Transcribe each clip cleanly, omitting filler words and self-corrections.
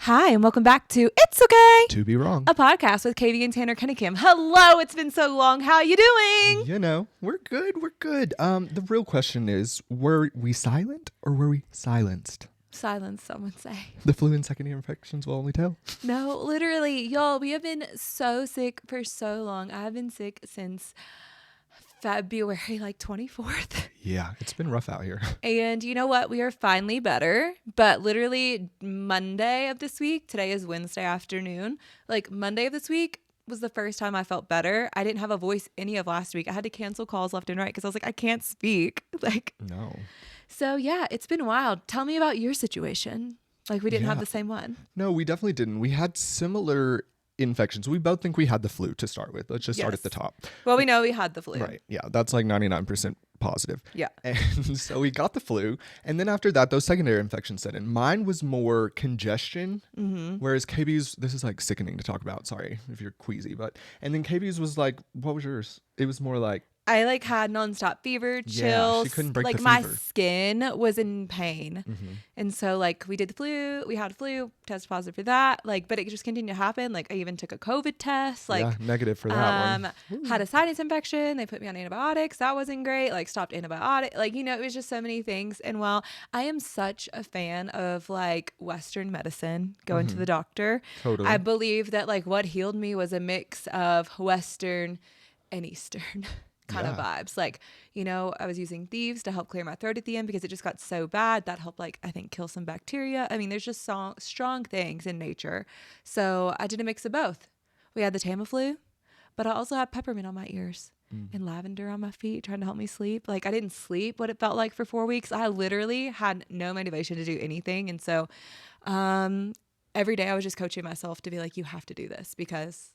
Hi, and welcome back to It's Okay To Be Wrong, a podcast with Katie and Tanner Cunningham. Hello, it's been so long. How you doing? You know, we're good. The real question is, were we silent or were we silenced? Silence, some would say. The flu and secondary infections will only tell. No, literally, y'all, we have been so sick for so long. I have been sick since February 24th. Yeah, it's been rough out here. And you know what? We are finally better. But literally Monday of this week, today is Wednesday afternoon, Monday of this week was the first time I felt better. I didn't have a voice any of last week. I had to cancel calls left and right because I was like, I can't speak. No. So yeah, it's been wild. Tell me about your situation. We didn't have the same one. No, we definitely didn't. We had similar infections. We both think we had the flu to start with. Let's just start at the top. Well, we know we had the flu. Right. Yeah, that's 99% positive. Yeah. And so we got the flu. And then after that, those secondary infections set in. Mine was more congestion, whereas KB's, this is sickening to talk about. Sorry if you're queasy. And then KB's was what was yours? It was more I had nonstop fever, chills. Yeah, she couldn't break the my fever. Skin was in pain. And so we did the flu, we had flu, tested positive for that. But it just continued to happen. I even took a COVID test. Negative for that one. Had a sinus infection. They put me on antibiotics. That wasn't great. Stopped antibiotic. It was just so many things. And while I am such a fan of Western medicine, going to the doctor, Totally. I believe that what healed me was a mix of Western and Eastern kind of vibes. I was using thieves to help clear my throat at the end because it just got so bad. That helped, I think, kill some bacteria. I mean, there's just strong things in nature. So I did a mix of both. We had the Tamiflu, but I also had peppermint on my ears and lavender on my feet trying to help me sleep. I didn't sleep what it felt like for 4 weeks. I literally had no motivation to do anything. And so every day I was just coaching myself to be you have to do this because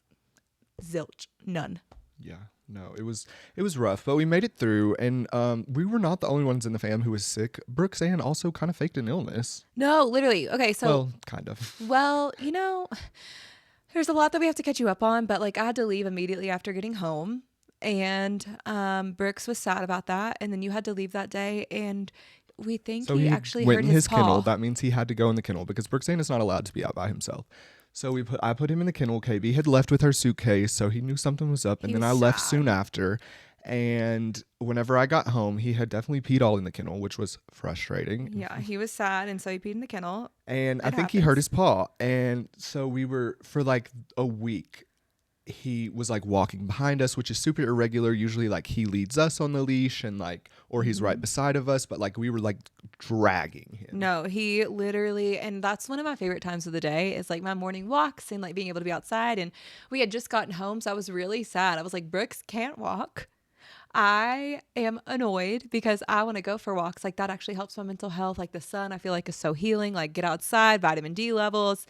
zilch, none. Yeah. No, it was rough, but we made it through, and we were not the only ones in the fam who was sick. Brooks Ann also kind of faked an illness. No, literally. Okay, so... Well, kind of. Well, there's a lot that we have to catch you up on, but I had to leave immediately after getting home, and Brooks was sad about that, and then you had to leave that day, and we think so he actually went hurt in his paw. Kennel. That means he had to go in the kennel because Brooks Ann is not allowed to be out by himself. So I put him in the kennel. KB had left with her suitcase, so he knew something was up. And then I left soon after. And whenever I got home, he had definitely peed all in the kennel, which was frustrating. Yeah, he was sad, and so he peed in the kennel. And I think he hurt his paw. And so we were, for a week, he was walking behind us, which is super irregular. Usually he leads us on the leash and or he's right beside of us, but we were dragging him. No, he literally, and that's one of my favorite times of the day is my morning walks and being able to be outside. And we had just gotten home, so I was really sad. I was Brooks can't walk. I am annoyed because I want to go for walks. That actually helps my mental health. The sun, I feel is so healing. Get outside, vitamin D levels,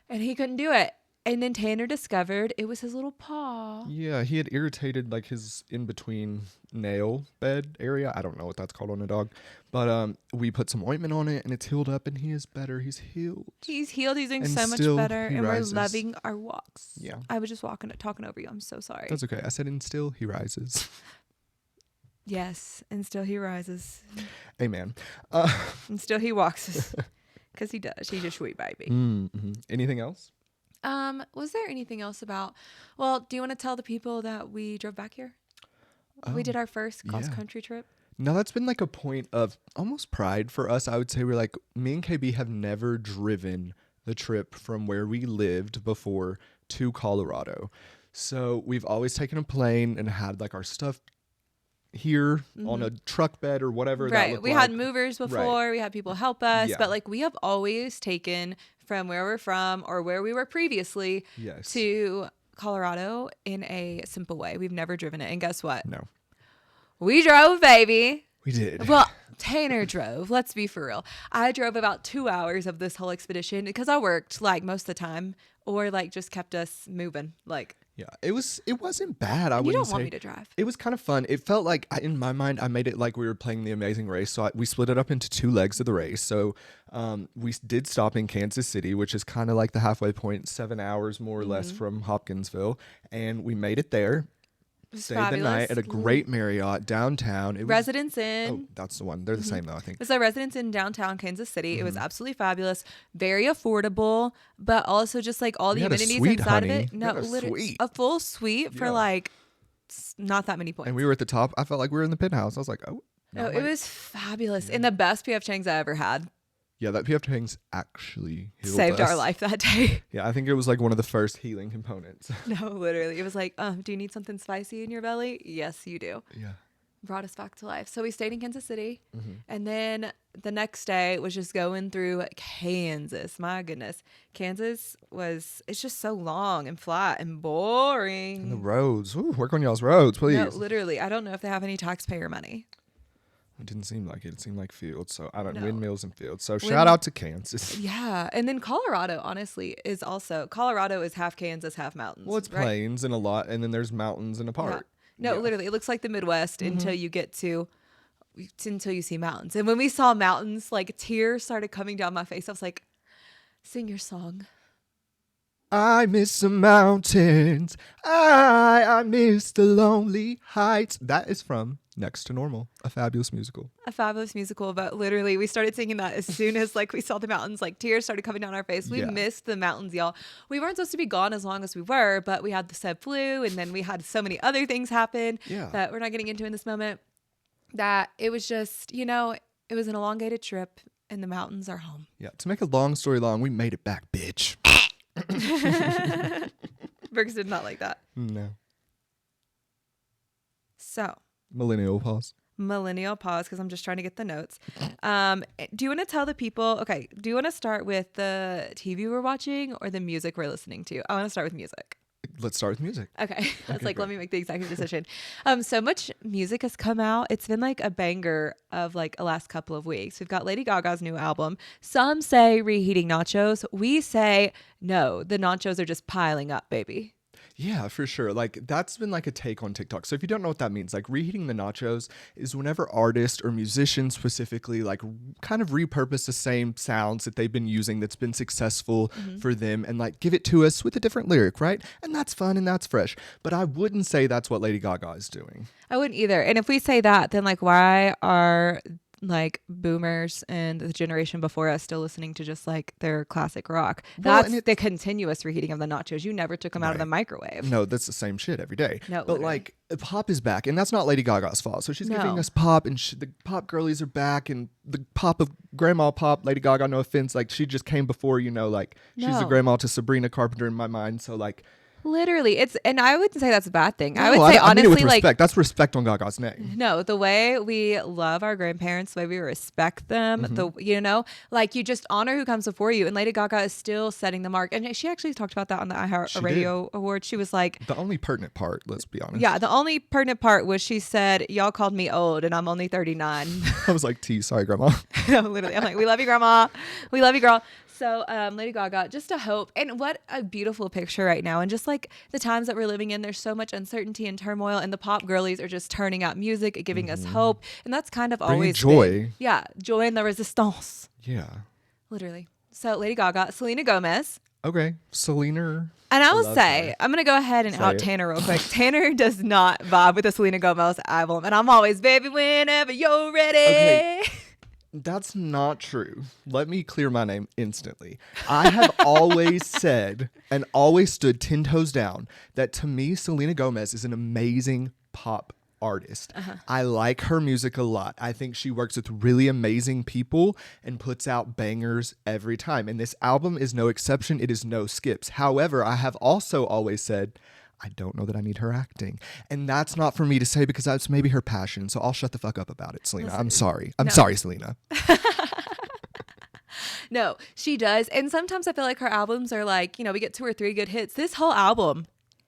and he couldn't do it. And then Tanner discovered it was his little paw. Yeah, he had irritated his in-between nail bed area. I don't know what that's called on a dog. But we put some ointment on it and it's healed up and he is better. He's healed. He's healed. He's doing so much better. And we're loving our walks. Yeah. I was just talking over you. I'm so sorry. That's okay. I said and still he rises. Yes. And still he rises. Amen. And still he walks. Because he does. He's a sweet baby. Mm-hmm. Anything else? Was there anything else do you want to tell the people that we drove back here? We did our first cross-country trip. No, that's been a point of almost pride for us. I would say we're me and KB have never driven the trip from where we lived before to Colorado. So we've always taken a plane and had our stuff here on a truck bed or whatever. Right. We had movers before. Right. We had people help us. Yeah. But we have always taken from where we're from or where we were previously to Colorado in a simple way. We've never driven it. And guess what? No. We drove, baby. We did. Well, Tanner drove. Let's be for real. I drove about 2 hours of this whole expedition because I worked most of the time or just kept us moving. Yeah, it wasn't bad. You don't want me to drive. It was kind of fun. It felt in my mind, I made it we were playing The Amazing Race. So we split it up into 2 legs of the race. So we did stop in Kansas City, which is kind of the halfway point, 7 hours more or less from Hopkinsville. And we made it there. Stayed the night at a great Marriott downtown. It was, Residence Inn. Oh, that's the one. They're the same though, I think. It's a Residence Inn downtown Kansas City. It was absolutely fabulous, very affordable, but also just like all the amenities inside of it. No, literally a full suite for like not that many points. And we were at the top. I felt like we were in the penthouse. I was like, oh. No, it was fabulous. And the best PF Chang's I ever had. Yeah, that PF Chang's actually saved our life that day. Yeah, I think it was like one of the first healing components. No, literally. It was like, do you need something spicy in your belly? Yes, you do. Yeah. Brought us back to life. So we stayed in Kansas City. And then the next day was just going through Kansas. My goodness. Kansas it's just so long and flat and boring. And the roads. Ooh, work on y'all's roads, please. No, literally. I don't know if they have any taxpayer money. It didn't seem like it. It seemed like fields. So I don't know. Windmills and fields. So shout out to Kansas. Yeah. And then Colorado, honestly, Colorado is half Kansas, half mountains. Well, it's plains and a lot. And then there's mountains and a part. Yeah. No, literally. It looks like the Midwest until you see mountains. And when we saw mountains, like tears started coming down my face. I was like, sing your song. I miss the mountains. I miss the lonely heights. That is from Next to Normal, a fabulous musical. But literally we started singing that as soon as like we saw the mountains, like tears started coming down our face. We missed the mountains, y'all. We weren't supposed to be gone as long as we were, but we had the said flu, and then we had so many other things happen that we're not getting into in this moment, that it was just, it was an elongated trip and the mountains are home. Yeah. To make a long story long, we made it back, bitch. Brooks did not like that. No. So. Millennial pause, because I'm just trying to get the notes. Do you want to tell the people, do you want to start with the TV we're watching or the music we're listening to? I want to start with music. Let's start with music. Okay. I was like, let me make the executive decision. So much music has come out. It's been like a banger of like the last couple of weeks. We've got Lady Gaga's new album. Some say reheating nachos. We say no, the nachos are just piling up, baby. Yeah, for sure. Like that's been like a take on TikTok. So if you don't know what that means, like reheating the nachos is whenever artists or musicians specifically like kind of repurpose the same sounds that they've been using that's been successful for them and like give it to us with a different lyric, right? And that's fun and that's fresh. But I wouldn't say that's what Lady Gaga is doing. I wouldn't either. And if we say that, then like why are like boomers and the generation before us still listening to just like their classic rock? That's the continuous reheating of the nachos. You never took them out of the microwave. No, that's the same shit every day. No, but literally. Like pop is back, and that's not Lady Gaga's fault. So she's giving us pop, and the pop girlies are back, and the pop of grandma pop. Lady Gaga, no offense, like she just came before, like she's the grandma to Sabrina Carpenter in my mind. So like. Literally, and I wouldn't say that's a bad thing. No, I would say I mean honestly, it with respect. like That's respect on Gaga's name. No, the way we love our grandparents, the way we respect them, like you just honor who comes before you. And Lady Gaga is still setting the mark. And she actually talked about that on the iHeartRadio Award. She was like, the only pertinent part, let's be honest. Yeah, the only pertinent part was she said, "Y'all called me old, and I'm only 39." I was like, sorry, grandma. No, literally, I'm like, we love you, grandma. We love you, girl. So Lady Gaga, just a hope. And what a beautiful picture right now. And just like the times that we're living in, there's so much uncertainty and turmoil, and the pop girlies are just turning out music, giving us hope. And that's kind of always joy. Been, yeah, joy in the resistance. Yeah. Literally. So Lady Gaga, Selena Gomez. Okay. Selena. And I will say, I'm going to go ahead and out Tanner real quick. Tanner does not vibe with the Selena Gomez album. And I'm always, baby, whenever you're ready. Okay. That's not true. Let me clear my name instantly. I have always said and always stood 10 toes down that to me, Selena Gomez is an amazing pop artist. I like her music a lot. I think she works with really amazing people and puts out bangers every time. And this album is no exception. It is no skips. However, I have also always said, I don't know that I need her acting. And that's not for me to say because that's maybe her passion. So I'll shut the fuck up about it, Selena. I'm sorry. I'm sorry, Selena. No, she does. And sometimes I feel like her albums are like, we get 2 or 3 good hits. This whole album,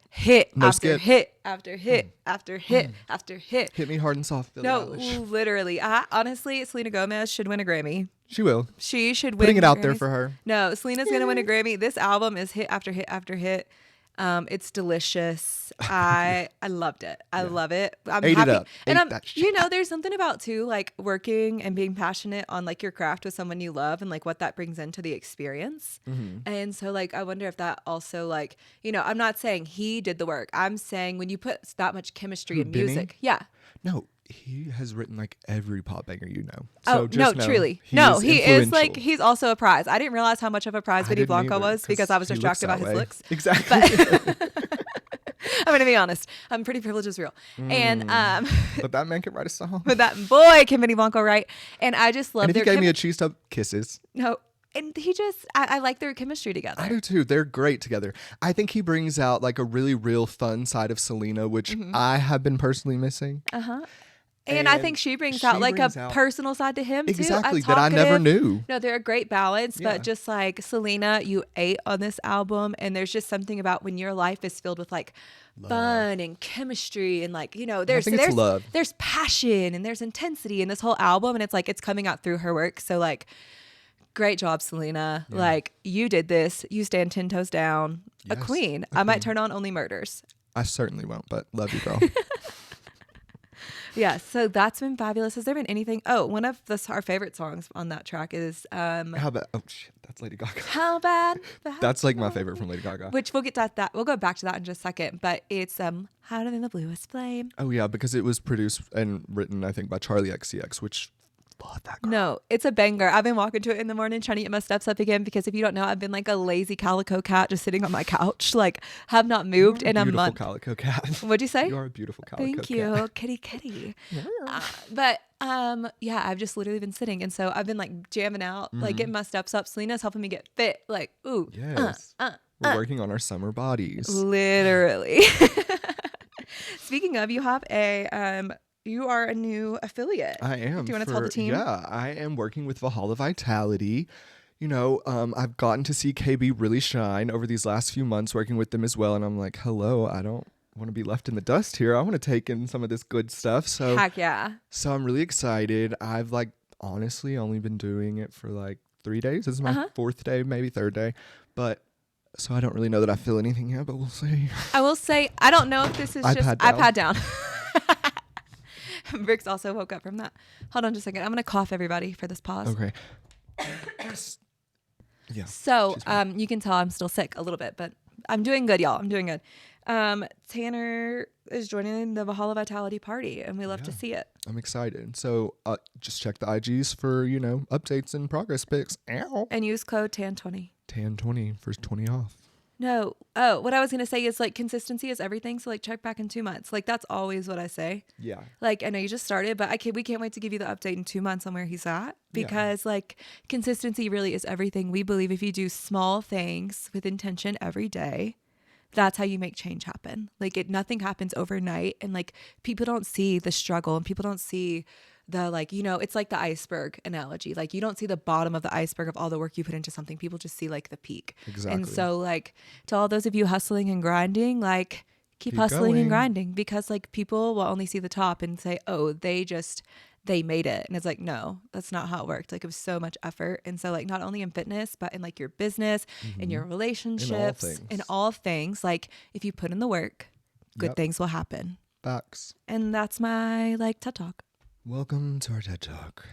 hit after hit after hit after hit after hit. Hit me hard and soft. Billie Eilish. Literally. Honestly, Selena Gomez should win a Grammy. She will. She should win. Putting it out there for her. No, Selena's going to win a Grammy. This album is hit after hit after hit. It's delicious. I loved it. I love it. I'm Ate happy. it up. And Ate that shit. you know, there's something about too, like working and being passionate on like your craft with someone you love and like what that brings into the experience. And so like, I wonder if that also like, you know, I'm not saying he did the work. I'm saying when you put that much chemistry in Benny? music. Yeah. No, he has written like every pop banger you know. Oh, So just no, know truly. he No, is he is like, influential. he's also a prize. I didn't realize how much of a prize I Benny didn't Blanco either, was because I was he looks distracted by that his way. looks. Exactly. I'm going to be honest. I'm pretty privileged is real. And, But that man can write a song. but that boy, can Benny Blanco write. And I just love And if their he gave me a chemistry. cheese tub, kisses. No. And he just, I like their chemistry together. I do too. They're great together. I think he brings out like a really real fun side of Selena, which I have been personally missing. And I think she brings out like a personal side to him too. Exactly, that I never knew. No, they're a great balance, Yeah. but just like Selena, you ate on this album, and there's just something about when your life is filled with like fun and chemistry and like, you know, there's think it's love. there's passion and there's intensity in this whole album, and it's like it's coming out through her work. So like, great job, Selena. Like you did this. You stand 10 toes down. A Yes, queen. I might turn on Only Murders. I certainly won't, but love you, girl. Yeah, so that's been fabulous. Has there been anything? Oh, one of our favorite songs on that track is How about, oh shit, that's Lady Gaga. How Bad. That's like my favorite from Lady Gaga. Which we'll get to that. We'll go back to that in just a second. But it's Hotter Than the Bluest Flame. Oh yeah, because it was produced and written, I think, by Charlie XCX, which love that girl. No, it's a banger. I've been walking to it in the morning trying to get my steps up again because if you don't know, I've been like a lazy calico cat just sitting on my couch, like have not moved in a month. Beautiful calico cat. What'd you say? You're a beautiful calico cat. Thank you, kitty. But yeah, I've just literally been sitting, and so I've been like jamming out, like getting my steps up. Selena's helping me get fit. Like, ooh, Yes. We're working on our summer bodies. literally. Speaking of, you have you are a new affiliate. I am. Do you want to tell the team? Yeah, I am working with Valhalla Vitality. You know, I've gotten to see KB really shine over these last few months working with them as well. And I'm like, hello, I don't want to be left in the dust here. I want to take in some of this good stuff. So, Heck yeah. So I'm really excited. I've like honestly only been doing it for like 3 days. This is my fourth day, maybe third day. But so I don't really know that I feel anything yet, but we'll see. I will say, I don't know if this is iPad down. Brooks also woke up from that. Hold on just a second. I'm going to cough everybody for this pause. Okay. Yeah. So you can tell I'm still sick a little bit, but I'm doing good, y'all. I'm doing good. Tanner is joining the Valhalla Vitality party, and we love to see it. I'm excited. So just check the IGs for, you know, updates and progress pics. Ow. And use code TAN20. TAN20 for 20 off. No. Oh, what I was going to say is like consistency is everything. So like check back in 2 months. Like that's always what I say. Yeah. Like I know you just started, but we can't wait to give you the update in 2 months on where he's at because like consistency really is everything. We believe if you do small things with intention every day, that's how you make change happen. Like nothing happens overnight, and like people don't see the struggle and people don't see the like, you know, it's like the iceberg analogy. Like you don't see the bottom of the iceberg of all the work you put into something. People just see like the peak. Exactly. And so like to all those of you hustling and grinding, like keep hustling going. and grinding, because like people will only see the top and say, oh, they made it. And it's like, no, that's not how it worked. Like it was so much effort. And so like not only in fitness, but in like your business, in your relationships, in all things, like if you put in the work, good things will happen. Facts. And that's my like TED Talk. Welcome to our TED Talk.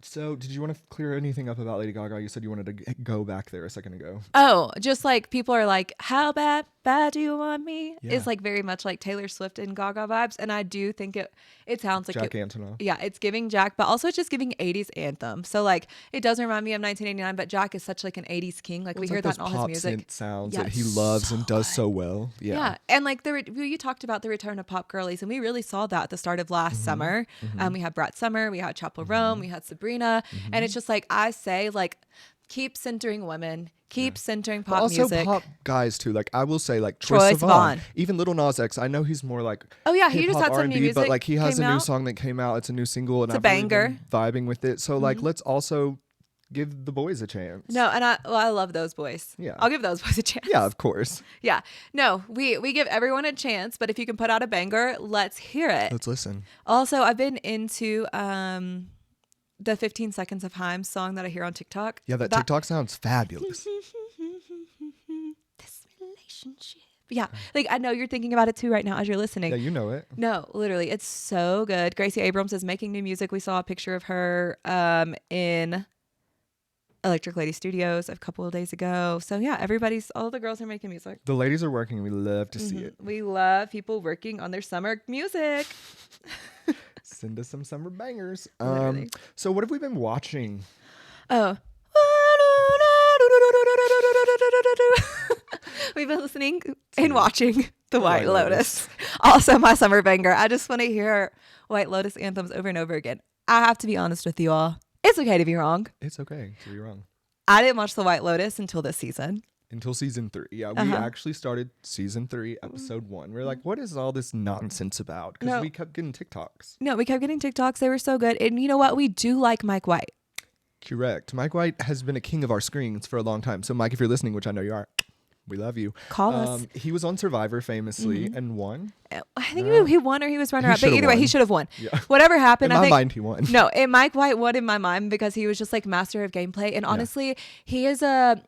So did you want to clear anything up about Lady Gaga? You said you wanted to go back there a second ago. Oh, just like people are like, how bad do you want me? Yeah. It's like very much like Taylor Swift and Gaga vibes. And I do think it sounds like Jack Antonoff. Yeah, it's giving Jack, but also it's just giving 80s anthem. So like it does remind me of 1989, but Jack is such like an 80s king. Like we hear that in all his music. Synth sounds that he loves and does so well. Yeah. Yeah. And like you talked about the return of pop girlies, and we really saw that at the start of last summer. We had Brat Summer, we had Chapel Rome, we had Sabrina. And it's just like I say, like keep centering women, keep centering pop also music. pop guys too. Like I will say, like Troye Troye Sivan, Sivan. even Lil Nas X. I know he's more like Oh yeah, he just hip-hop had some new R&B, music. but like he has a came new out. song that came out. It's a new single, and It's a I've really banger. been vibing with it. So like let's also give the boys a chance. No, and I love those boys. Yeah. I'll give those boys a chance. Yeah, of course. Yeah. No, we give everyone a chance, but if you can put out a banger, let's hear it. Let's listen. Also, I've been into the 15 Seconds of Haim song that I hear on TikTok. Yeah, that TikTok sounds fabulous. This relationship. Yeah, like I know you're thinking about it too right now as you're listening. Yeah, you know it. No, literally, it's so good. Gracie Abrams is making new music. We saw a picture of her in Electric Lady Studios a couple of days ago. So yeah, all the girls are making music. The ladies are working. We love to see it. We love people working on their summer music. Send us some summer bangers. Literally. So what have we been watching? Oh. We've been listening and watching The White Lotus. Also my summer banger. I just want to hear White Lotus anthems over and over again. I have to be honest with you all. It's okay to be wrong. It's okay to be wrong. I didn't watch The White Lotus until this season. Until season 3. Yeah, we actually started season 3, episode 1. We're like, what is all this nonsense about? Because we kept getting TikToks. No, we kept getting TikToks. They were so good. And you know what? We do like Mike White. Correct. Mike White has been a king of our screens for a long time. So Mike, if you're listening, which I know you are, we love you. Call us. He was on Survivor famously and won. I think he won or he was runner-up. But either way, he should have won. Yeah. Whatever happened, in my mind, he won. No, Mike White won in my mind because he was just like master of gameplay. And honestly, he's a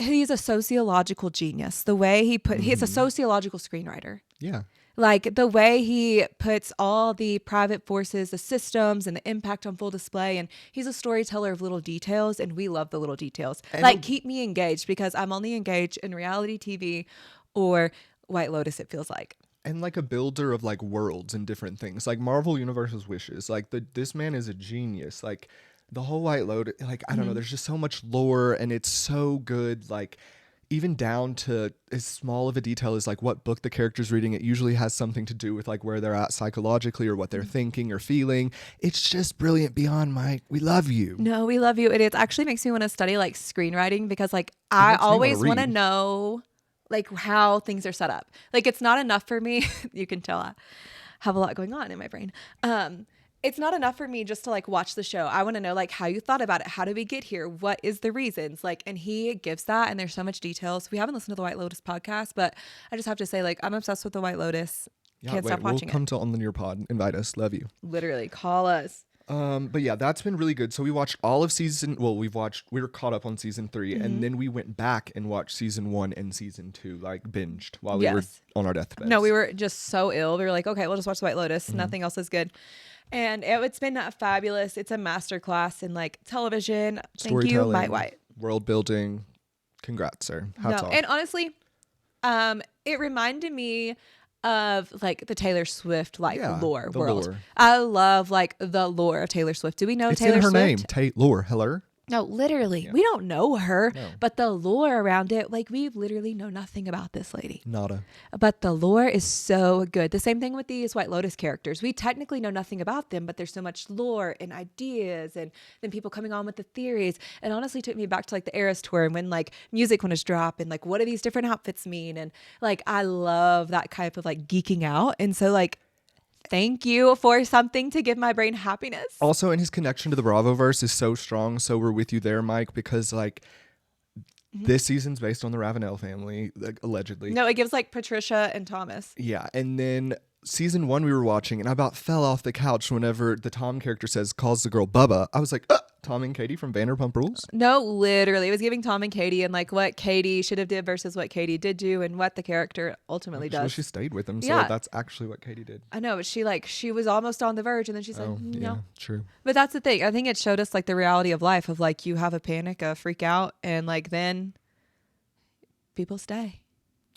sociological genius. The way he's a sociological screenwriter. Yeah. Like the way he puts all the private forces, the systems, and the impact on full display. And he's a storyteller of little details, and we love the little details. And like, keep me engaged because I'm only engaged in reality TV or White Lotus, it feels like. And like a builder of like worlds and different things. Like Marvel Universe's wishes. Like this man is a genius. Like the whole White Lotus, like, I don't know, there's just so much lore and it's so good. Like, even down to as small of a detail as like what book the character's reading. It usually has something to do with like where they're at psychologically or what they're thinking or feeling. It's just brilliant beyond, Mike. We love you. No, we love you. It actually makes me want to study like screenwriting because like I always want to know like how things are set up. Like it's not enough for me. You can tell I have a lot going on in my brain. It's not enough for me just to like watch the show. I want to know like how you thought about it. How did we get here? What is the reasons? Like, and he gives that, and there's so much details. We haven't listened to the White Lotus podcast, but I just have to say, like, I'm obsessed with the White Lotus. Can't stop watching we'll come to on the near pod. Invite us. Love you. Literally, call us. But yeah, that's been really good. So we watched all of season. Well, we were caught up on season 3, and then we went back and watched season 1 and season 2, like binged while we were on our deathbeds. No, we were just so ill. We were like, okay, we'll just watch the White Lotus. Nothing else is good. And it's been fabulous. It's a masterclass in like television. Thank you, Mike White. World building. Congrats, sir. Hats off. And honestly, it reminded me of like the Taylor Swift lore world. Lore. I love like the lore of Taylor Swift. Do we know it's Taylor in her Swift? name, Taylor. Hello. No, literally. Yeah. We don't know her, but the lore around it, like we literally know nothing about this lady. Nada. But the lore is so good. The same thing with these White Lotus characters. We technically know nothing about them, but there's so much lore and ideas and then people coming on with the theories. It honestly took me back to like the Eras tour and when like music was drop and like what do these different outfits mean? And like I love that type of like geeking out. And so like thank you for something to give my brain happiness. Also, and his connection to the Bravoverse is so strong. So we're with you there, Mike, because like this season's based on the Ravenel family, like, allegedly. No, it gives like Patricia and Thomas. Yeah, and then season 1 we were watching, and I about fell off the couch whenever the Tom character calls the girl Bubba. I was like, Tom and Katie from Vanderpump Rules? No, literally. It was giving Tom and Katie and like what Katie should have did versus what Katie did do and what the character ultimately does. Well, she stayed with him, so that's actually what Katie did. I know, but she was almost on the verge and then she said, no. Yeah, true. But that's the thing. I think it showed us like the reality of life of like you have a panic, a freak out, and like then people stay.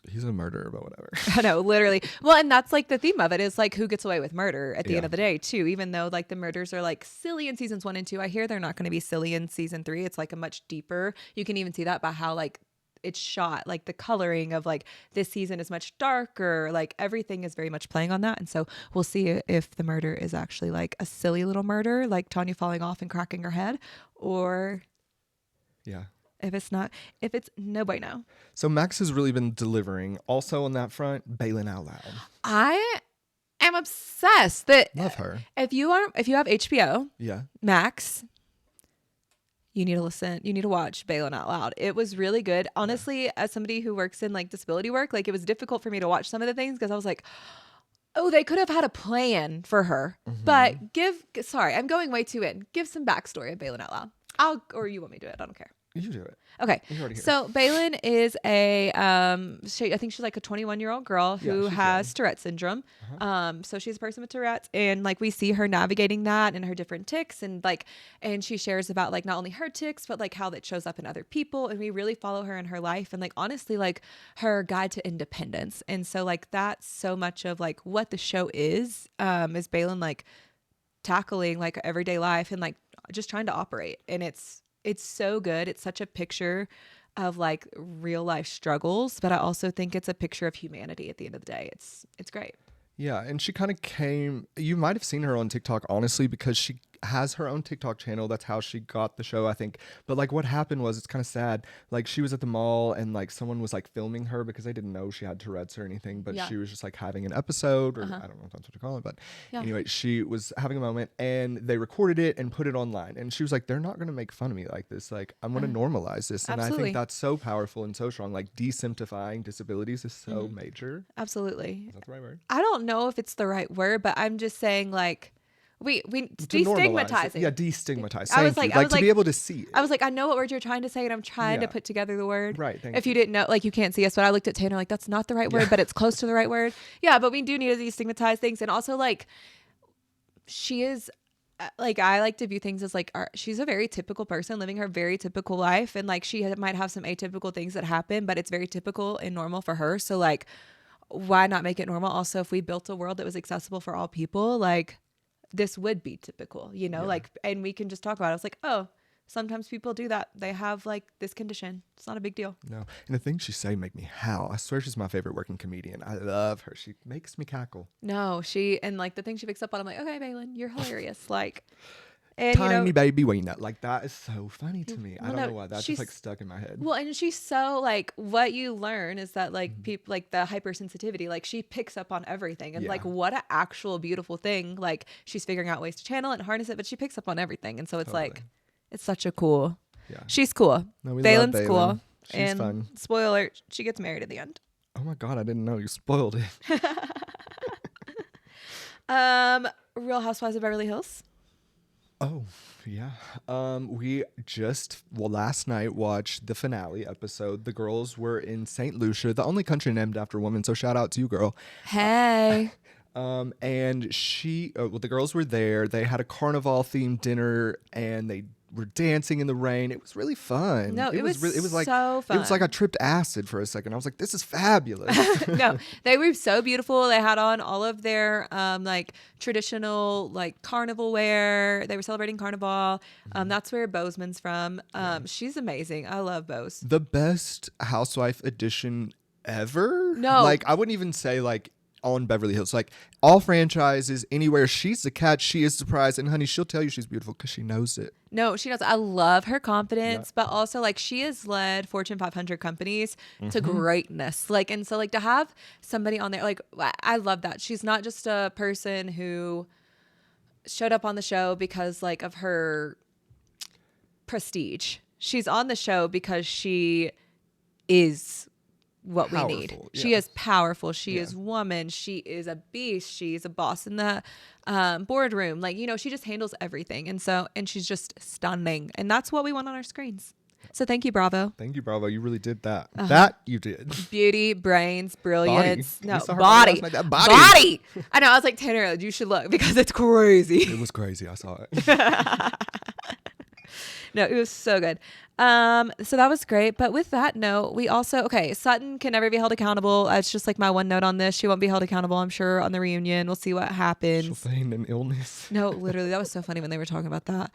He's a murderer, but whatever. I know, literally. Well, and that's like the theme of it is like who gets away with murder at the end of the day too. Even though like the murders are like silly in seasons 1 and 2, I hear they're not going to be silly in season 3. It's like a much deeper. You can even see that by how like it's shot, like the coloring of like this season is much darker. Like everything is very much playing on that. And so we'll see if the murder is actually like a silly little murder, like Tanya falling off and cracking her head, or if it's no bueno. So Max has really been delivering. Also on that front, Baylen Out Loud. I am obsessed. Love her. If you have HBO, Max, you need to listen. You need to watch Baylen Out Loud. It was really good. Honestly, as somebody who works in like disability work, like it was difficult for me to watch some of the things because I was like, oh, they could have had a plan for her. But sorry, I'm going way too in. Give some backstory of Baylen Out Loud. Or you want me to do it? I don't care. You do it. Okay. You're already here. So Baylen is I think she's like a 21-year-old girl who has young. Tourette syndrome. So she's a person with Tourette's, and like we see her navigating that and her different tics, and she shares about like not only her tics, but like how that shows up in other people. And we really follow her in her life and like honestly like her guide to independence. And so like that's so much of like what the show is Baylen like tackling like everyday life and like just trying to operate. And it's so good. It's such a picture of like real life struggles, but I also think it's a picture of humanity at the end of the day. It's great. Yeah, and she kind of you might have seen her on TikTok, honestly, because she has her own TikTok channel. That's how she got the show, I think. But like what happened was, it's kind of sad. Like she was at the mall and like someone was like filming her because they didn't know she had Tourette's or anything, but she was just like having an episode, or I don't know if that's what you call it, but anyway, she was having a moment and they recorded it and put it online. And she was like, they're not going to make fun of me like this. Like I'm going to normalize this. And I think that's so powerful and so strong. Like desymplifying disabilities is so major. Absolutely. Is that the right word? I don't know if it's the right word, but I'm just saying like we destigmatizing. Yeah, destigmatize. I was like to be able to see it. I was like, I know what word you're trying to say, and I'm trying to put together the word. Right. If you didn't know, like you can't see us, but I looked at Tanner like that's not the right word, but it's close to the right word. Yeah, but we do need to destigmatize things, and also like she is. Like I like to view things as like she's a very typical person living her very typical life, and like she might have some atypical things that happen, but it's very typical and normal for her. So like, why not make it normal? Also, if we built a world that was accessible for all people, like this would be typical, you know, like, and we can just talk about it. It's like, oh, sometimes people do that. They have like this condition. It's not a big deal. No. And the things she say make me howl. I swear she's my favorite working comedian. I love her. She makes me cackle. No, and like the thing she picks up on, I'm like, okay, Baylen, you're hilarious. Like, and tiny baby wiener. Like that is so funny to me. I don't know why. That's just like stuck in my head. Well, and she's so like, what you learn is that like people like the hypersensitivity, like she picks up on everything, and like what an actual beautiful thing. Like she's figuring out ways to channel it and harness it, but she picks up on everything. And so it's like, it's such a cool, she's cool. No, Baylen's cool. She's fun. Spoiler, she gets married at the end. Oh my God, I didn't know. You spoiled it. Real Housewives of Beverly Hills. Oh, yeah. We just, last night watched the finale episode. The girls were in St. Lucia, the only country named after a woman. So shout out to you, girl. Hey. And the girls were there. They had a carnival themed dinner and they were dancing in the rain. It was really fun. No, it was like so fun. It was like I tripped acid for a second. I was like, this is fabulous. No, they were so beautiful. They had on all of their like traditional like carnival wear. They were celebrating Carnival. That's where Bozeman's from. She's amazing. I love Bose. The best housewife edition ever. No, like I wouldn't even say like on Beverly Hills, like all franchises, anywhere she's the catch, she is surprised, and honey, she'll tell you she's beautiful because she knows it. No, she knows. I love her confidence, but also like she has led Fortune 500 companies to greatness. Like, and so like to have somebody on there, like I love that. She's not just a person who showed up on the show because like of her prestige. She's on the show because she is what we need. Yeah. She is powerful. She is woman. She is a beast. She's a boss in the boardroom. Like, you know, she just handles everything. And she's just stunning. And that's what we want on our screens. So thank you, Bravo. Thank you, Bravo. You really did that. That you did. Beauty, brains, brilliance. Body. No, body. Body. I know. I was like, Tanner, you should look because it's crazy. It was crazy. I saw it. No, it was so good. So that was great. But with that note, we also, Sutton can never be held accountable. It's just like my one note on this. She won't be held accountable, I'm sure, on the reunion. We'll see what happens. She'll feign an illness. No, literally. That was so funny when they were talking about that.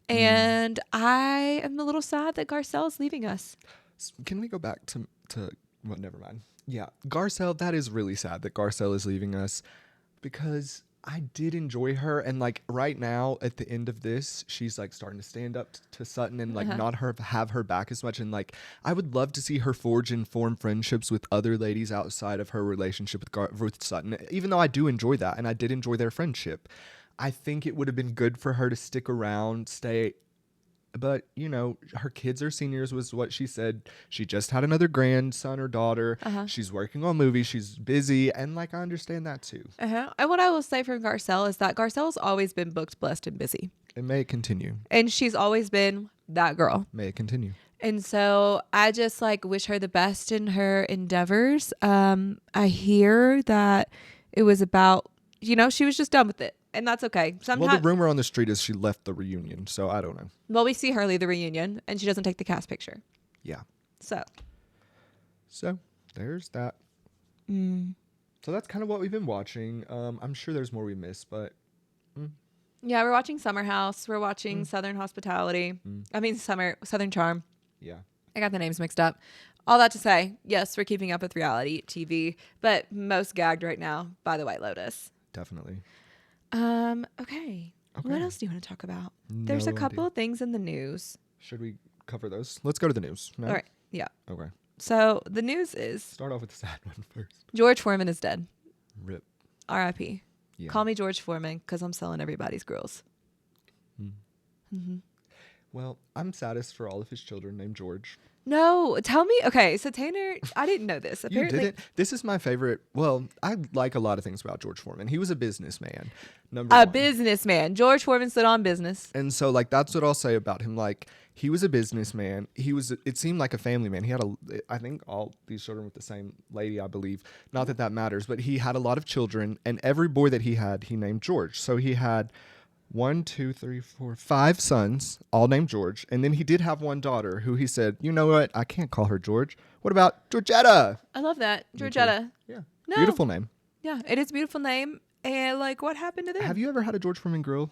And I am a little sad that Garcelle's leaving us. Can we go back to well, never mind. Yeah, Garcelle, that is really sad that Garcelle is leaving us because I did enjoy her, and like right now at the end of this, she's like starting to stand up to Sutton and like not have her back as much, and like I would love to see her forge and form friendships with other ladies outside of her relationship with Sutton. Even though I do enjoy that, and I did enjoy their friendship, I think it would have been good for her to stick around, stay. But, you know, her kids are seniors was what she said. She just had another grandson or daughter. She's working on movies. She's busy. And, like, I understand that, too. And what I will say from Garcelle is that Garcelle's always been booked, blessed, and busy. And may it continue. And she's always been that girl. May it continue. And so I just like wish her the best in her endeavors. I hear that it was about, she was just done with it. And that's okay. Well, the rumor on the street is she left the reunion, so I don't know. Well, we see her leave the reunion, and she doesn't take the cast picture. Yeah. So there's that. So that's kind of what we've been watching. I'm sure there's more we missed, but... Yeah, we're watching Summer House. We're watching Southern Hospitality. I mean, Southern Charm. Yeah. I got the names mixed up. All that to say, yes, we're keeping up with reality TV, but most gagged right now by the White Lotus. Definitely. Okay. What else do you want to talk about? There's a couple of things in the news. Should we cover those? Let's go to the news. No? All right. Yeah. Okay. So the news is... Start off with the sad one first. George Foreman is dead. RIP. R.I.P. Yeah. Call me George Foreman because I'm selling everybody's grills. Well, I'm saddest for all of his children named George. No, tell me. Okay, so Tanner, I didn't know this. Apparently, You didn't? This is my favorite. Well, I like a lot of things about George Foreman. He was a businessman. Number one. Businessman. George Foreman stood on business. And so, that's what I'll say about him. He was a businessman. It seemed like a family man. He had I think all these children with the same lady, I believe. Not that that matters, but he had a lot of children, and every boy that he had, he named George. So he had 5 sons, all named George. And then he did have one daughter who he said, you know what? I can't call her George. What about Georgetta? I love that. Georgetta. Yeah. No. Beautiful name. Yeah, it is a beautiful name. And what happened to them? Have you ever had a George Foreman grill?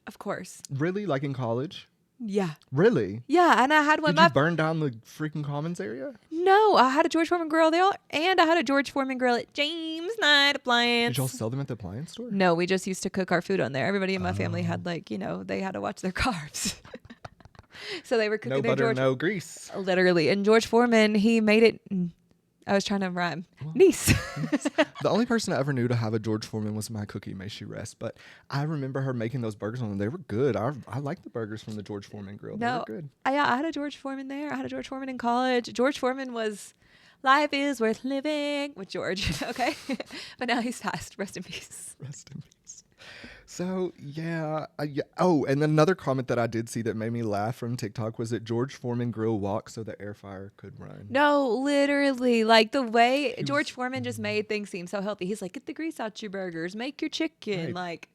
Of course. Really? In college? Yeah. Really? Yeah, and I had one. Did you burn down the freaking Commons area? No, I had a George Foreman grill there, and I had a George Foreman grill at James Night Appliance. Did y'all sell them at the appliance store? No, we just used to cook our food on there. Everybody in my family had they had to watch their carbs. So they were cooking no their butter, George. no grease. Literally. And George Foreman, he made it. I was trying to rhyme. Niece. The only person I ever knew to have a George Foreman was my cookie, may she rest. But I remember her making those burgers on them. They were good. I like the burgers from the George Foreman grill. No, they were good. I had a George Foreman there. I had a George Foreman in college. George Foreman was life is worth living with George. Okay. But now he's passed. Rest in peace. Rest in peace. So, yeah. Oh, and another comment that I did see that made me laugh from TikTok was that George Foreman grill walked so the air fryer could run. No, literally. The way George Foreman just made things seem so healthy. He's like, get the grease out your burgers, make your chicken,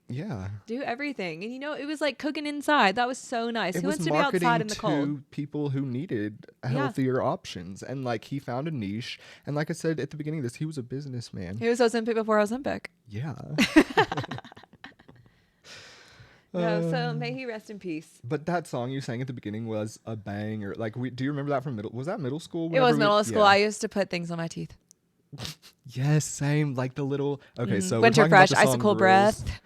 yeah, do everything. And it was like cooking inside. That was so nice. It Who was wants to be outside in the cold? to people who needed healthier options. And he found a niche. And like I said at the beginning of this, he was a businessman. He was Ozempic before Ozempic. Yeah. No, so may he rest in peace. But that song you sang at the beginning was a banger. Do you remember that from was that middle school? It was middle school. Yeah. I used to put things on my teeth. Yes, same. The little, okay, so Winter Fresh, Icicle Breath.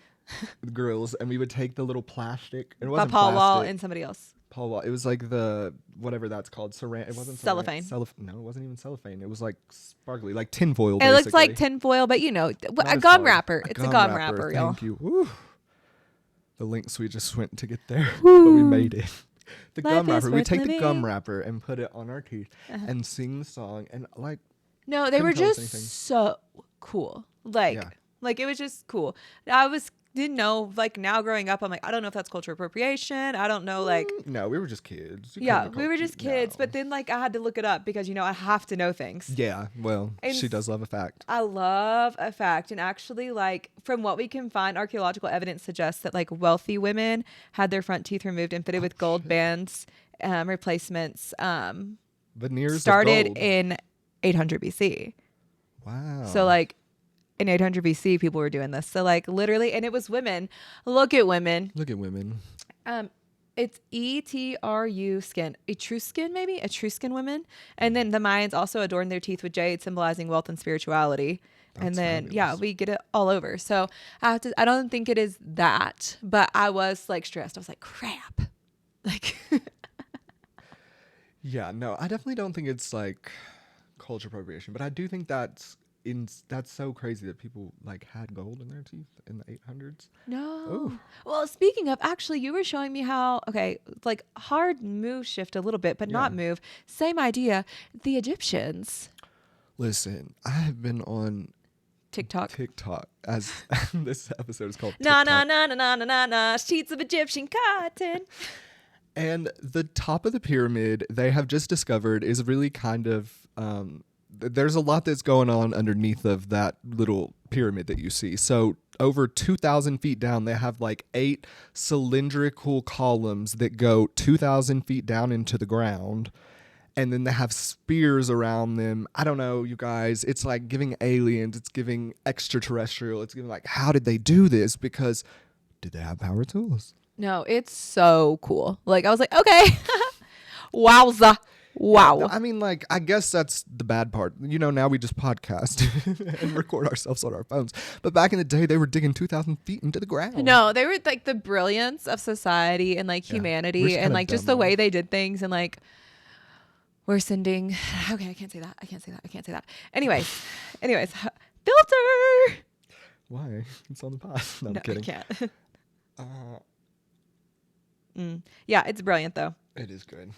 Grills, and we would take the little plastic. It wasn't by Paul Wall and somebody else. Paul Wall. It was the, whatever that's called. It wasn't cellophane. No, it wasn't even cellophane. It was sparkly, tinfoil. It looks like tinfoil, but a gum wrapper. It's a gum wrapper, y'all. Thank you. Woo. The links we just went to get there, but we made it. The gum wrapper. We take the gum wrapper and put it on our teeth and sing the song. And no, they were just so cool. It was just cool. Didn't know, now growing up, I'm I don't know if that's cultural appropriation. I don't know, No, we were just kids. We were just kids. No. But then, I had to look it up because, I have to know things. Yeah, well, she does love a fact. I love a fact. And actually, from what we can find, archaeological evidence suggests that, wealthy women had their front teeth removed and fitted with gold bands replacements. Veneers started in 800 BC. Wow. So, in 800 BC, people were doing this. So, literally, and it was women. Look at women. It's Etruscan, maybe? Etruscan women. And then the Mayans also adorned their teeth with jade, symbolizing wealth and spirituality. That's and then, fabulous. We get it all over. So, I don't think it is that, but I was, stressed. I was like, crap. Yeah, no, I definitely don't think it's, culture appropriation, but I do think that's so crazy that people had gold in their teeth in the 800s. No. Ooh. Well, speaking of, actually, you were showing me how, hard move shift a little bit, but not move. Same idea. The Egyptians. Listen, I have been on TikTok, as this episode is called TikTok. Na, sheets of Egyptian cotton. And the top of the pyramid, they have just discovered, is really kind of there's a lot that's going on underneath of that little pyramid that you see. So over 2,000 feet down, they have like 8 cylindrical columns that go 2,000 feet down into the ground. And then they have spears around them. I don't know, you guys. It's like giving aliens. It's giving extraterrestrial. It's giving like, how did they do this? Because did they have power tools? No, it's so cool. Like, I was like, okay. Wowza. Wow. Yeah, I mean, like, I guess that's the bad part. You know, now we just podcast and record ourselves on our phones. But back in the day, they were digging 2,000 feet into the ground. No, they were like the brilliance of society and like humanity and like just the way they did things. And like, we're sending. Okay, I can't say that. Anyways, filter. Why? It's on the pod. No, I'm kidding. I can't. Yeah, it's brilliant though. It is good.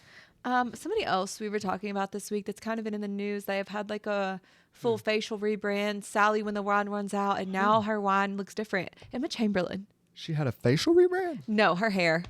Somebody else we were talking about this week that's kind of been in the news. They have had like a full facial rebrand. Sally, when the wine runs out, and now her wine looks different. Emma Chamberlain. She had a facial rebrand? No, her hair.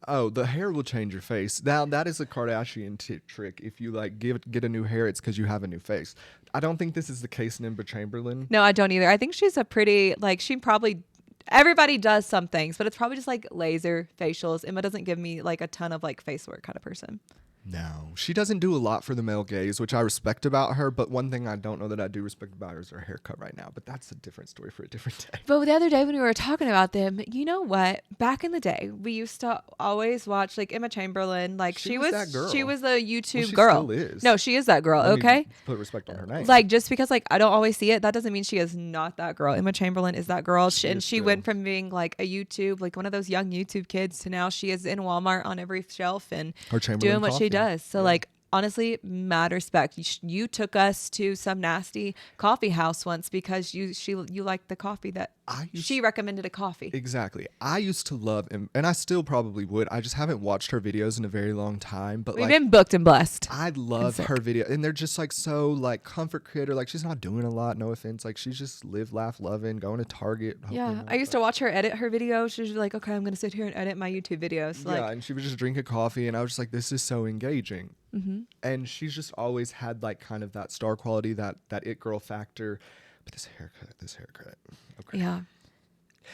Oh, the hair will change your face. Now, that is a Kardashian trick. If you like get a new hair, it's because you have a new face. I don't think this is the case in Emma Chamberlain. No, I don't either. I think she's a pretty, like, she probably, everybody does some things, but it's probably just like laser facials. Emma doesn't give me like a ton of like face work kind of person. No, she doesn't do a lot for the male gaze, which I respect about her. But one thing I don't know that I do respect about her is her haircut right now. But that's a different story for a different day. But the other day when we were talking about them, you know what? Back in the day, we used to always watch like Emma Chamberlain. Like she was that girl. She was a YouTube she girl. Still is. No, she is that girl. Let me okay. Put respect on her name. Like just because like I don't always see it, that doesn't mean she is not that girl. Emma Chamberlain is that girl. She went from being like a YouTube, like one of those young YouTube kids, to now she is in Walmart on every shelf and doing what she does. So like. Honestly, mad respect. You took us to some nasty coffee house once because you liked the coffee that she recommended a coffee. Exactly. I used to love him, and I still probably would. I just haven't watched her videos in a very long time. But we've been booked and blessed. I love her video, and they're just like so like comfort creator. Like she's not doing a lot. No offense. Like she's just live, laugh, loving, going to Target. Yeah, I used to watch her edit her videos. She was like, okay, I'm gonna sit here and edit my YouTube videos. Yeah, and she would just drink a coffee, and I was just like, this is so engaging. Mm-hmm. And she's just always had like kind of that star quality, that it girl factor. But this haircut. Okay. Yeah.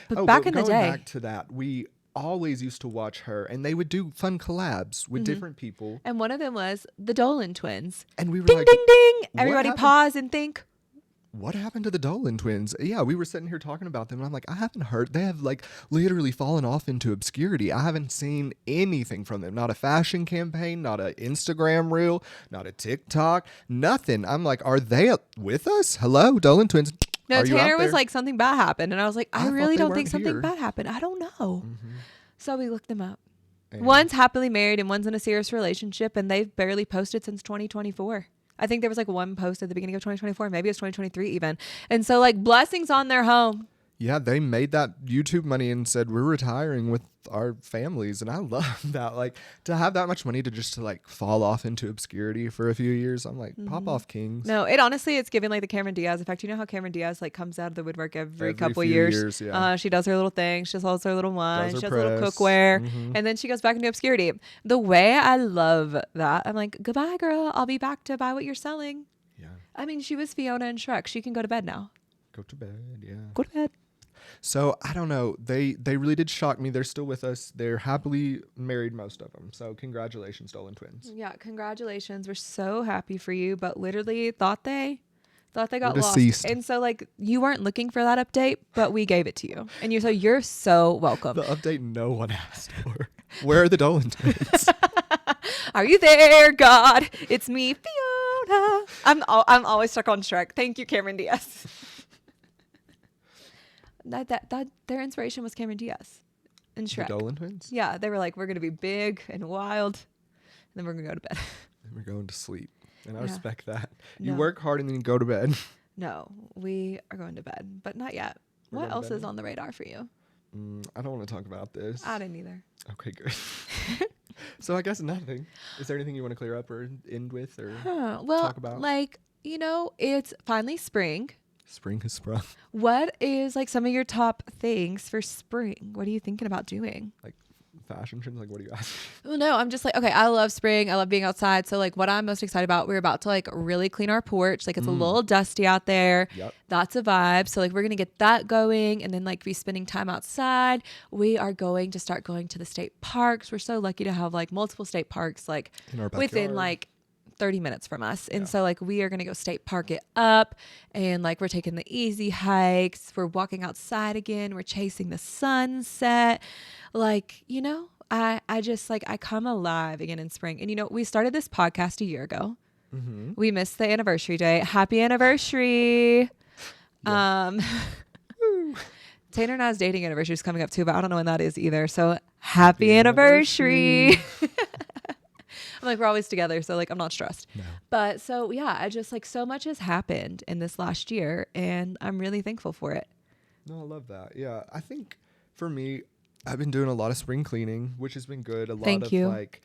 But back in the day, back to that, we always used to watch her, and they would do fun collabs with different people. And one of them was the Dolan Twins. And we were ding, like, ding, ding. Everybody pause and think. What happened to the Dolan Twins? Yeah, we were sitting here talking about them, and I'm like, I haven't heard. They have like literally fallen off into obscurity. I haven't seen anything from them. Not a fashion campaign, not an Instagram reel, not a TikTok, nothing. I'm like, are they with us? Hello, Dolan Twins. No, Tanner was like, something bad happened. And I was like, I really don't think something bad happened. I don't know. Mm-hmm. So we looked them up. And one's happily married and one's in a serious relationship, and they've barely posted since 2024. I think there was like one post at the beginning of 2024. Maybe it was 2023 even. And so like blessings on their home. Yeah, they made that YouTube money and said, we're retiring with our families. And I love that. Like to have that much money to like fall off into obscurity for a few years. I'm like, pop off, kings. No, it's giving like the Cameron Diaz effect. You know how Cameron Diaz like comes out of the woodwork every couple years? Yeah. She does her little thing. She does her little wine. She does press. a little cookware. Mm-hmm. And then she goes back into obscurity. The way I love that, I'm like, goodbye, girl. I'll be back to buy what you're selling. Yeah. I mean, she was Fiona and Shrek. She can go to bed now. Go to bed, yeah. Go to bed. So I don't know. They really did shock me. They're still with us. They're happily married, most of them. So congratulations, Dolan Twins. Yeah, congratulations. We're so happy for you. But literally thought they got deceased. lost. And so like you weren't looking for that update, but we gave it to you. And you're so welcome. The update no one asked for. Where are the Dolan Twins? Are you there, God? It's me, Fiona. I'm always stuck on Shrek. Thank you, Cameron Diaz. That their inspiration was Cameron Diaz and Shrek. The Dolan Twins? Yeah, they were like, we're gonna be big and wild, and then we're gonna go to bed. And we're going to sleep, and I respect that. No. You work hard and then you go to bed. No, we are going to bed, but not yet. What else is on the radar for you? I don't want to talk about this. I didn't either. Okay, good. So I guess nothing. Is there anything you want to clear up or end with or talk about? Like, it's finally spring. Spring has sprung. What is like some of your top things for spring? What are you thinking about doing? Like fashion trends? Like, what do you ask? Well, no, I'm just like, okay, I love spring. I love being outside. So like what I'm most excited about, we're about to like really clean our porch. Like it's a little dusty out there. Yep. That's a vibe. So like we're going to get that going and then like be spending time outside. We are going to start going to the state parks. We're so lucky to have like multiple state parks like In our within backyard. like 30 minutes from us. And so like we are going to go state park it up and like we're taking the easy hikes. We're walking outside again. We're chasing the sunset. Like, you know, I just like I come alive again in spring. And you know, we started this podcast a year ago. Mm-hmm. We missed the anniversary day. Happy anniversary. Yeah. Tanner and I's dating anniversary is coming up too, but I don't know when that is either. So happy anniversary. I'm like, we're always together. So like, I'm not stressed. No. But so yeah, I just like so much has happened in this last year and I'm really thankful for it. No, I love that. Yeah. I think for me, I've been doing a lot of spring cleaning, which has been good. A lot Thank of you. like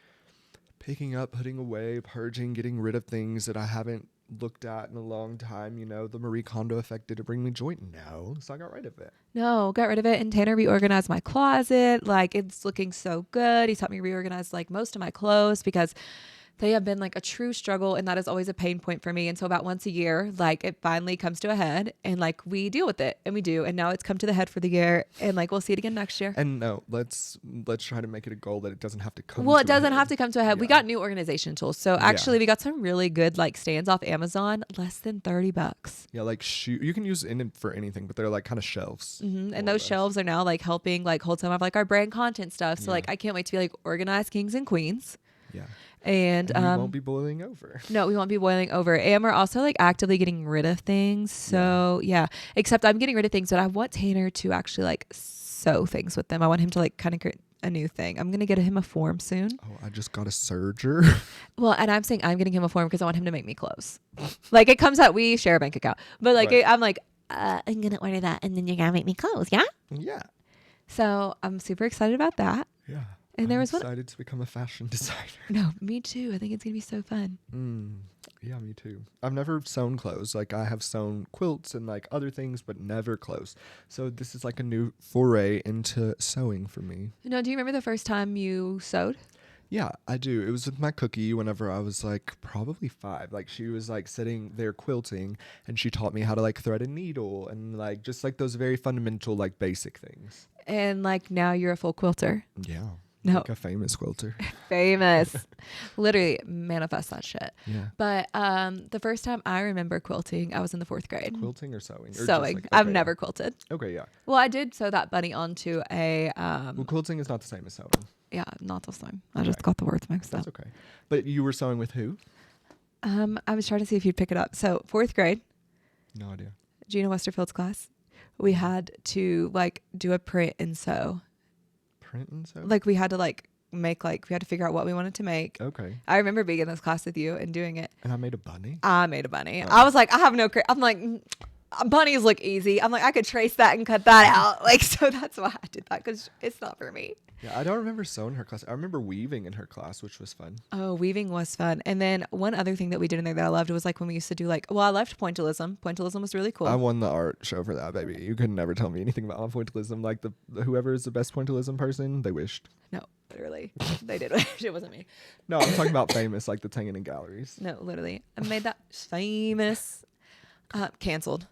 picking up, putting away, purging, getting rid of things that I haven't looked at in a long time. You know, the Marie Kondo effect, did it bring me joy? No. So I got rid of it. No, got rid of it. And Tanner reorganized my closet. Like it's looking so good. He's helped me reorganize like most of my clothes because they have been like a true struggle. And that is always a pain point for me. And so about once a year, like it finally comes to a head and like we deal with it and we do. And now it's come to the head for the year and like we'll see it again next year. And no, let's try to make it a goal that it doesn't have to come Well, to it doesn't a have to head. come to a head. We Yeah. got new organization tools. So actually we got some really good like stands off Amazon, less than $30. Yeah, like you can use it for anything, but they're like kind of shelves. And more or those less. shelves are now like helping like hold some of like our brand content stuff. So Yeah. like I can't wait to be like organized kings and queens. Yeah. And we won't be boiling over. no, we won't be boiling over. And we're also like actively getting rid of things. So yeah, except I'm getting rid of things, but I want Tanner to actually like sew things with them. I want him to like kind of create a new thing. I'm going to get him a form soon. Oh, I just got a serger. Well, and I'm saying I'm getting him a form because I want him to make me clothes. Like it comes out, we share a bank account, but like Right. I'm like, I'm going to order that and then you're going to make me clothes. Yeah. Yeah. So I'm super excited about that. Yeah. And there I'm was one. excited to become a fashion designer. No, me too. I think it's going to be so fun. Yeah, me too. I've never sewn clothes. Like I have sewn quilts and like other things, but never clothes. So this is like a new foray into sewing for me. No, do you remember the first time you sewed? Yeah, I do. It was with my cookie whenever I was like probably 5. Like she was like sitting there quilting and she taught me how to like thread a needle and like just like those very fundamental like basic things. And like now you're a full quilter. Yeah. No. Like a famous quilter. Famous. Literally manifest that shit. Yeah. But the first time I remember quilting, I was in the 4th grade. Quilting or sewing? Or just, Sewing. like, I've okay, never quilted. Yeah. Okay, yeah. Well, I did sew that bunny onto a Well, quilting is not the same as sewing. yeah, not this time. I just got the words mixed That's up. okay. But you were sewing with who? I was trying to see if you'd pick it up. So 4th grade, No idea. Gina Westerfield's class, we had to like do a print and sew. Print and sew? Like we had to like make like we had to figure out what we wanted to make. Okay. I remember being in this class with you and doing it. And I made a bunny? I made a bunny. Oh. I was like, I have no. I'm like, bunnies look easy. I'm like, I could trace that and cut that out. Like, so that's why I did that because it's not for me. Yeah, I don't remember sewing in her class. I remember weaving in her class, which was fun. Oh, weaving was fun. And then one other thing that we did in there that I loved was like when we used to do like, well, I loved pointillism. Pointillism was really cool. I won the art show for that, baby. You could never tell me anything about my pointillism. Like the whoever is the best pointillism person, they wished. No, literally, they did. It wasn't me. No, I'm talking about famous, like the Tangen and galleries. No, literally, I made that famous. Canceled.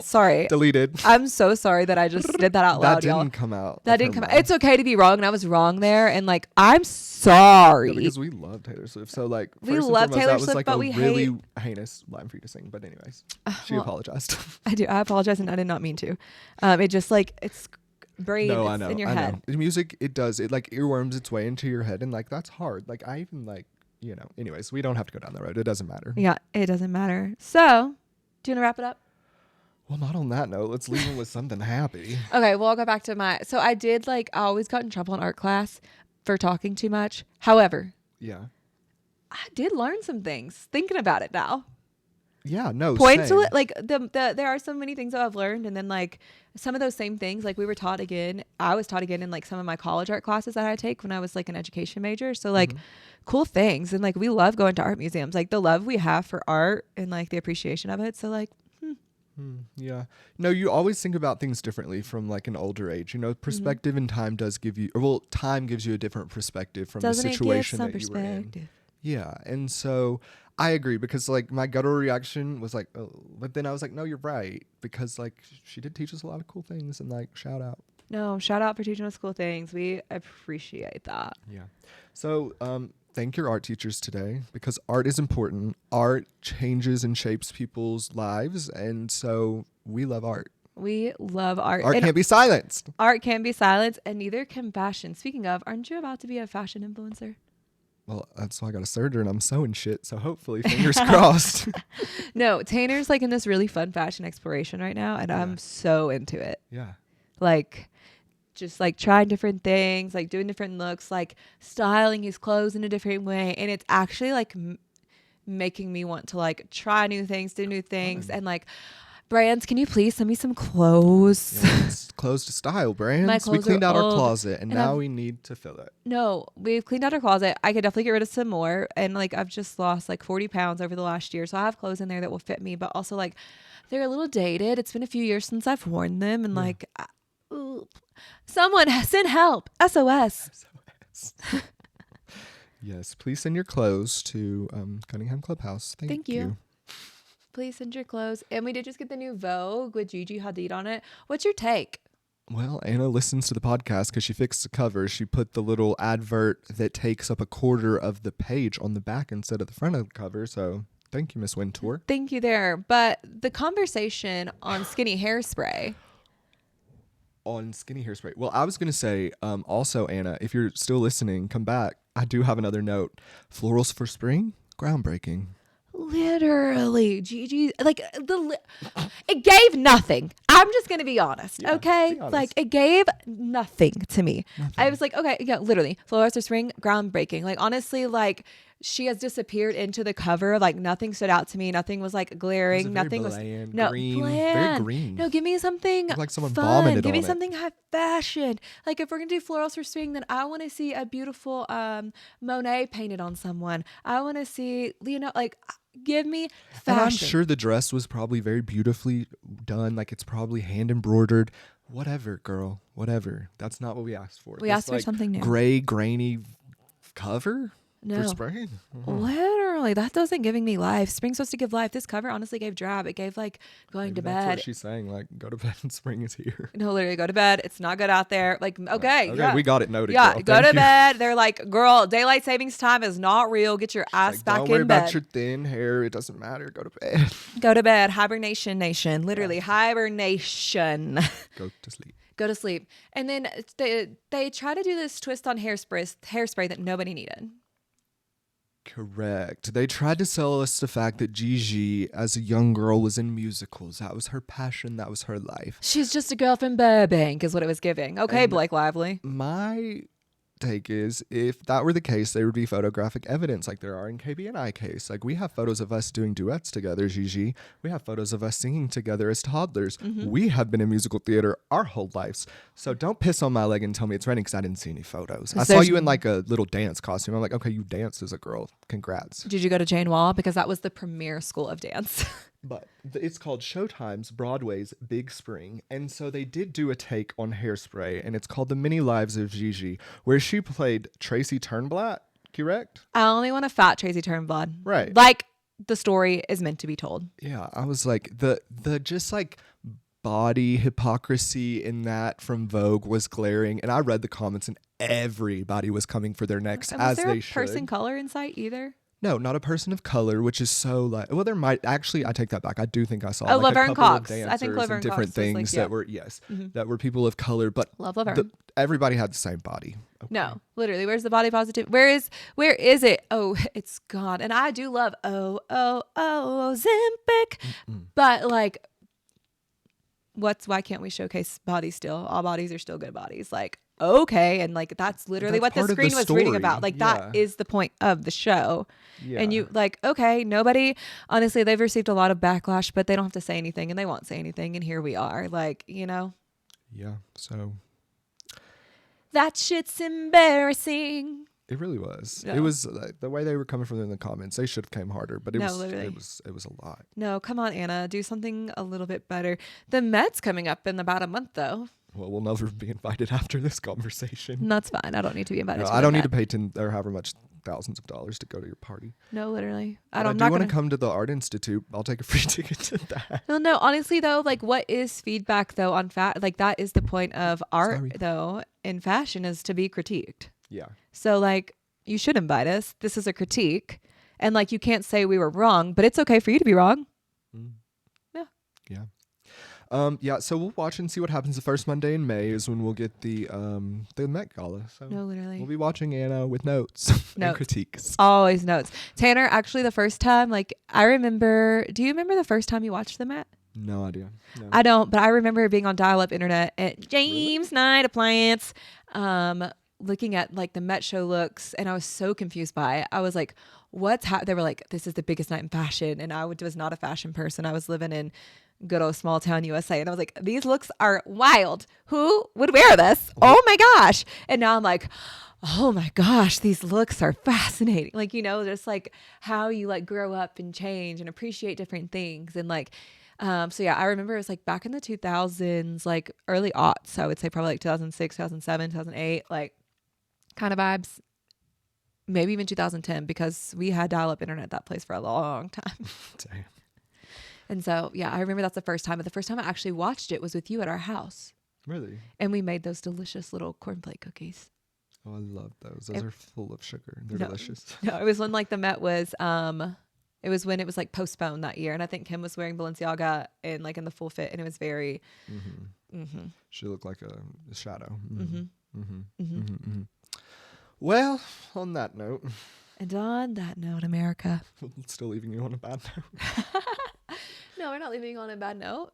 Sorry. Deleted. I'm so sorry that I just did that out loud, That didn't y'all. come out. That of didn't her come out. mouth. It's okay to be wrong, and I was wrong there. And like, I'm sorry. Yeah, because we love Taylor Swift. So like, We first and love foremost, Taylor that was Swift, like but a we really heinous line for you to sing. But anyways, she well, apologized. I do. I apologize, and I did not mean to. It just like it's brain No, it's I know. in your I head. know. The music, it does. It like earworms its way into your head, and like that's hard. Like I even like, you know. Anyways, we don't have to go down the road. It doesn't matter. Yeah, it doesn't matter. So, do you want to wrap it up? Well, not on that note. Let's leave it with something happy. Okay, well, I'll go back to my. So I did like I always got in trouble in art class for talking too much. However, Yeah. I did learn some things thinking about it now. Yeah. No. Points same. to it, like the there are so many things that I've learned, and then like some of those same things, like we were taught again. I was taught again in like some of my college art classes that I take when I was like an education major. So like cool things, and like we love going to art museums. Like the love we have for art and like the appreciation of it. So like Yeah. No, you always think about things differently from like an older age. You know, perspective and time does give you, or well, time gives you a different perspective from Doesn't the it give situation some that you were in. perspective? Yeah. And so I agree because like my guttural reaction was like, oh, but then I was like, no, you're right. Because like she did teach us a lot of cool things and like shout out. No, shout out for teaching us cool things. We appreciate that. Yeah. So, thank your art teachers today because art is important. Art changes and shapes people's lives. And so we love art. We love art. Art And can't be silenced. art can be silenced, and neither can fashion. Speaking of, aren't you about to be a fashion influencer? Well, that's why I got a surgery and I'm sewing shit. So hopefully, fingers crossed. No, Tanner's like in this really fun fashion exploration right now, and I'm so into it. Yeah. Like, just like trying different things, like doing different looks, like styling his clothes in a different way. And it's actually like making me want to like try new things, do new things. And like, brands, can you please send me some clothes? Yeah, it's clothes to style, brands. My We clothes cleaned are out our old, closet and now I've- we need to fill it. No, we've cleaned out our closet. I could definitely get rid of some more. And like, I've just lost like 40 pounds over the last year. So I have clothes in there that will fit me, but also like they're a little dated. It's been a few years since I've worn them. And like, someone send help. SOS. Yes, please send your clothes to Cunningham Clubhouse. Thank you. Please send your clothes. And we did just get the new Vogue with Gigi Hadid on it. What's your take? Well, Anna listens to the podcast because she fixed the cover. She put the little advert that takes up a quarter of the page on the back instead of the front of the cover. So thank you, Miss Wintour. Thank you there. But the conversation on skinny hairspray. On skinny hairspray. Well, I was going to say, also, Anna, if you're still listening, come back. I do have another note. Florals for spring, groundbreaking. Literally, Gigi, like it gave nothing. I'm just gonna be honest, okay? Be honest. Like it gave nothing to me. Nothing. I was like, okay, yeah, literally, Florals for spring, groundbreaking. Like honestly, like she has disappeared into the cover. Like nothing stood out to me. Nothing was like glaring. Nothing was bland, no green, bland. very green. No, give me something Looked like someone fun. vomited Give me on it. something high fashion. Like if we're gonna do florals for spring, then I want to see a beautiful Monet painted on someone. I want to see like. Give me fashion. And I'm sure the dress was probably very beautifully done. Like it's probably hand embroidered. Whatever, girl. Whatever. That's not what we asked for. We asked for something new. Gray, grainy cover No. for spring. Literally, that doesn't giving me life. Spring's supposed to give life. This cover honestly gave drab. It gave like going to That's bed. what she's saying. Like, go to bed and spring is here. No, literally, go to bed. It's not good out there. Like, okay, yeah. We got it noted. Yeah, girl. go Thank to you. bed. They're like, girl, daylight savings time is not real. Get your ass Like, back don't worry in bed. about your thin hair. It doesn't matter. Go to bed. Go to bed. Hibernation nation. Literally, hibernation. Go to sleep. Go to sleep. And then they try to do this twist on hairspray that nobody needed. Correct. They tried to sell us the fact that Gigi, as a young girl, was in musicals. That was her passion. That was her life. She's just a girl from Burbank is what it was giving. Okay, And Blake Lively. My take is, if that were the case, there would be photographic evidence like there are in KB and I case. Like we have photos of us doing duets together, Gigi. We have photos of us singing together as toddlers. We have been in musical theater our whole lives. So don't piss on my leg and tell me it's raining because I didn't see any photos. I saw you in like a little dance costume. I'm like, okay, you danced as a girl. Congrats. Did you go to Jane Wall? Because that was the premier school of dance. But it's called Showtime's Broadway's Big Spring. And so they did do a take on Hairspray, and it's called The Many Lives of Gigi, where she played Tracy Turnblatt, correct? I only want a fat Tracy Turnblad. Right. Like the story is meant to be told. Yeah, I was like, the just like body hypocrisy in that from Vogue was glaring. And I read the comments, and everybody was coming for their necks, And as was there they a should. person color in sight either? No, not a person of color, which is so like. Well, there might actually. I take that back. I do think I saw Oh, like Laverne a couple Cox. of I dancers think Laverne and different Cox was, like, things yeah. that were that were people of color, but Love Laverne. Everybody had the same body. Okay. No, literally. Where's the body positive? Where is it? Oh, it's gone. And I do love Ozempic, but like, why can't we showcase bodies still? All bodies are still good bodies. Like, okay, and like that's literally That's what the part of the screen was reading story. about. Like Yeah. that is the point of the show. Yeah. And you like, okay, nobody. Honestly, they've received a lot of backlash, but they don't have to say anything, and they won't say anything. And here we are. Like, Yeah. So that shit's embarrassing. It really was. Yeah. It was the way they were coming from in the comments. They should have came harder, but it was a lot. No, come on, Anna. Do something a little bit better. The Met's coming up in about a month, though. Well, we'll never be invited after this conversation. That's fine. I don't need to be invited. No, to I don't the need to Met. pay 10 or however much thousands of dollars to go to your party. No, literally. I do want to come to the Art Institute. I'll take a free ticket to that. No. Honestly, though, like, what is feedback though on like that is the point of art though in fashion is to be critiqued. Yeah. So like, you should invite us. This is a critique, and like, you can't say we were wrong, but it's okay for you to be wrong. Yeah. Yeah. So we'll watch and see what happens. The first Monday in May is when we'll get the Met Gala. So no, literally. We'll be watching Anna with notes and critiques. Always notes. Tanner, actually, the first time, like, I remember. Do you remember the first time you watched the Met? No idea. No. I don't, but I remember being on dial-up internet at James Knight Appliance, looking at like the Met show looks, and I was so confused by it. I was like, what's they were like, this is the biggest night in fashion, and I was not a fashion person. I was living in good old small town USA, and I was like, these looks are wild. Who would wear this? Oh my gosh. And now I'm like, oh my gosh, these looks are fascinating. Like, you know, just like how you like grow up and change and appreciate different things. And like, so yeah, I remember it was like back in the 2000s, like early aughts, I would say probably like 2006, 2007, 2008, like kind of vibes. Maybe even 2010, because we had dial-up internet at that place for a long time. Damn. And so, yeah, I remember that's the first time. But the first time I actually watched it was with you at our house. Really? And we made those delicious little cornflake cookies. Oh, I love those. Those are full of sugar. They're delicious. No, it was when like the Met was, it was when it was like postponed that year. And I think Kim was wearing Balenciaga and like in the full fit. And it was very. She looked like a shadow. Well, on that note. And on that note, America. Still leaving you on a bad note. No, we're not leaving you on a bad note.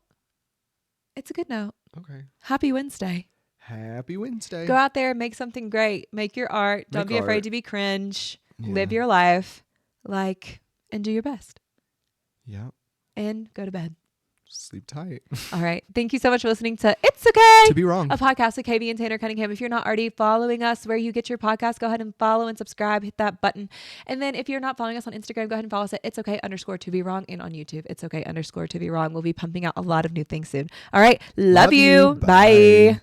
It's a good note. Okay. Happy Wednesday. Happy Wednesday. Go out there and make something great. Make your art. Don't be afraid to be cringe. Yeah. Live your life. Like, and do your best. Yeah. And go to bed. Sleep tight. All right. Thank you so much for listening to It's Okay to Be Wrong, a podcast with KB and Tanner Cunningham. If you're not already following us where you get your podcast, go ahead and follow and subscribe. Hit that button. And then if you're not following us on Instagram, go ahead and follow us at It's Okay _ to be wrong, and on YouTube, It's Okay _ to be wrong. We'll be pumping out a lot of new things soon. All right. Love you. Bye.